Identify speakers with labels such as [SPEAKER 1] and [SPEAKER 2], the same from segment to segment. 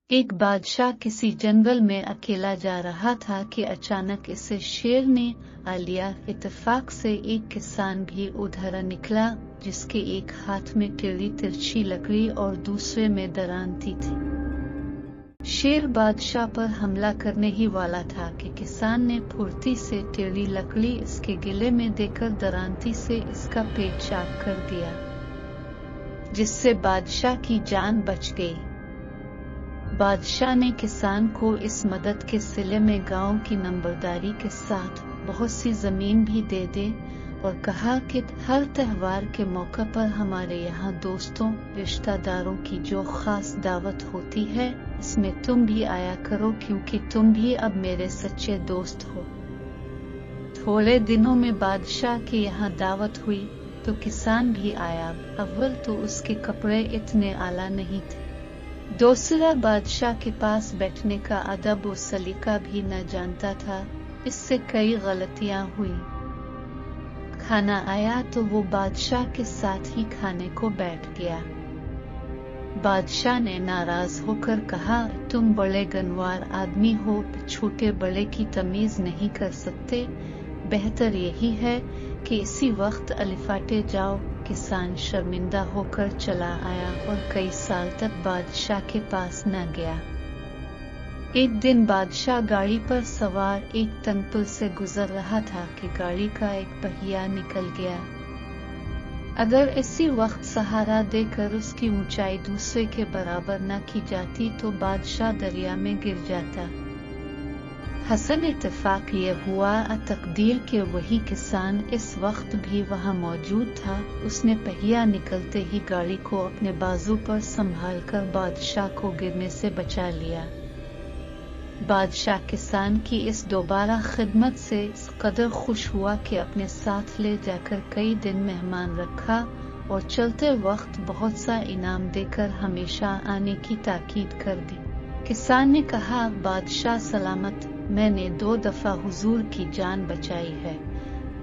[SPEAKER 1] ایک بادشاہ کسی جنگل میں اکیلا جا رہا تھا کہ اچانک اسے شیر نے آ لیا۔ اتفاق سے ایک کسان بھی ادھر نکلا جس کے ایک ہاتھ میں ٹیڑھی ترچھی لکڑی اور دوسرے میں درانتی تھی۔ شیر بادشاہ پر حملہ کرنے ہی والا تھا کہ کسان نے پھرتی سے ٹیڑھی لکڑی اس کے گلے میں دے کر درانتی سے اس کا پیٹ چاک کر دیا، جس سے بادشاہ کی جان بچ گئی۔ بادشاہ نے کسان کو اس مدد کے صلے میں گاؤں کی نمبرداری کے ساتھ بہت سی زمین بھی دے دے اور کہا کہ ہر تہوار کے موقع پر ہمارے یہاں دوستوں رشتہ داروں کی جو خاص دعوت ہوتی ہے اس میں تم بھی آیا کرو، کیونکہ تم بھی اب میرے سچے دوست ہو۔ تھوڑے دنوں میں بادشاہ کے یہاں دعوت ہوئی تو کسان بھی آیا۔ اول تو اس کے کپڑے اتنے اعلیٰ نہیں تھے، دوسرا بادشاہ کے پاس بیٹھنے کا ادب و سلیقہ بھی نہ جانتا تھا، اس سے کئی غلطیاں ہوئی۔ کھانا آیا تو وہ بادشاہ کے ساتھ ہی کھانے کو بیٹھ گیا۔ بادشاہ نے ناراض ہو کر کہا، تم بڑے گنوار آدمی ہو، چھوٹے بڑے کی تمیز نہیں کر سکتے، بہتر یہی ہے کہ اسی وقت الفاٹے جاؤ۔ کسان شرمندہ ہو کر چلا آیا اور کئی سال تک بادشاہ کے پاس نہ گیا۔ ایک دن بادشاہ گاڑی پر سوار ایک تنگل سے گزر رہا تھا کہ گاڑی کا ایک پہیہ نکل گیا۔ اگر اسی وقت سہارا دے کر اس کی اونچائی دوسرے کے برابر نہ کی جاتی تو بادشاہ دریا میں گر جاتا۔ حسن اتفاق یہ ہوا تقدیر کہ وہی کسان اس وقت بھی وہاں موجود تھا۔ اس نے پہیہ نکلتے ہی گاڑی کو اپنے بازو پر سنبھال کر بادشاہ کو گرنے سے بچا لیا۔ بادشاہ کسان کی اس دوبارہ خدمت سے اس قدر خوش ہوا کہ اپنے ساتھ لے جا کر کئی دن مہمان رکھا اور چلتے وقت بہت سا انعام دے کر ہمیشہ آنے کی تاکید کر دی۔ کسان نے کہا، بادشاہ سلامت، میں نے 2 دفعہ حضور کی جان بچائی ہے،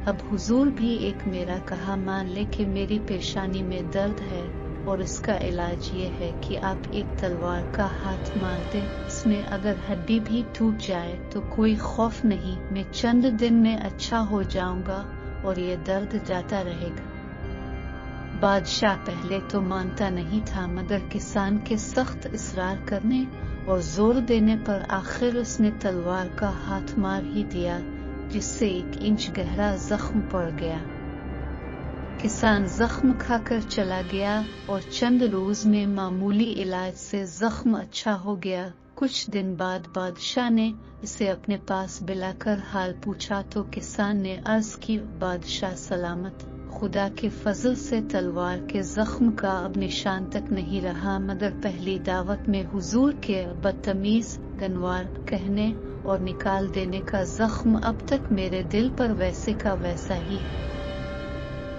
[SPEAKER 1] اب حضور بھی ایک میرا کہا مان لے کہ میری پیشانی میں درد ہے اور اس کا علاج یہ ہے کہ آپ ایک تلوار کا ہاتھ مار دیں، اس میں اگر ہڈی بھی ٹوٹ جائے تو کوئی خوف نہیں، میں چند دن میں اچھا ہو جاؤں گا اور یہ درد جاتا رہے گا۔ بادشاہ پہلے تو مانتا نہیں تھا، مگر کسان کے سخت اصرار کرنے اور زور دینے پر آخر اس نے تلوار کا ہاتھ مار ہی دیا، جس سے 1 انچ گہرا زخم پڑ گیا۔ کسان زخم کھا کر چلا گیا اور چند روز میں معمولی علاج سے زخم اچھا ہو گیا۔ کچھ دن بعد بادشاہ نے اسے اپنے پاس بلا کر حال پوچھا تو کسان نے عرض کی، بادشاہ سلامت، خدا کے فضل سے تلوار کے زخم کا اب نشان تک نہیں رہا، مگر پہلی دعوت میں حضور کے بدتمیز گنوار کہنے اور نکال دینے کا زخم اب تک میرے دل پر ویسے کا ویسا ہی ہے۔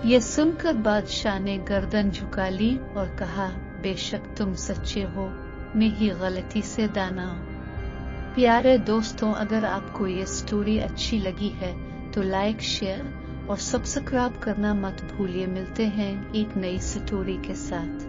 [SPEAKER 1] یہ سن کر بادشاہ نے گردن جھکا لی اور کہا، بے شک تم سچے ہو، میں ہی غلطی سے دانا ہوں۔ پیارے دوستوں، اگر آپ کو یہ سٹوری اچھی لگی ہے تو لائک، شیئر اور سبسکرائب کرنا مت بھولیے۔ ملتے ہیں ایک نئی سٹوری کے ساتھ۔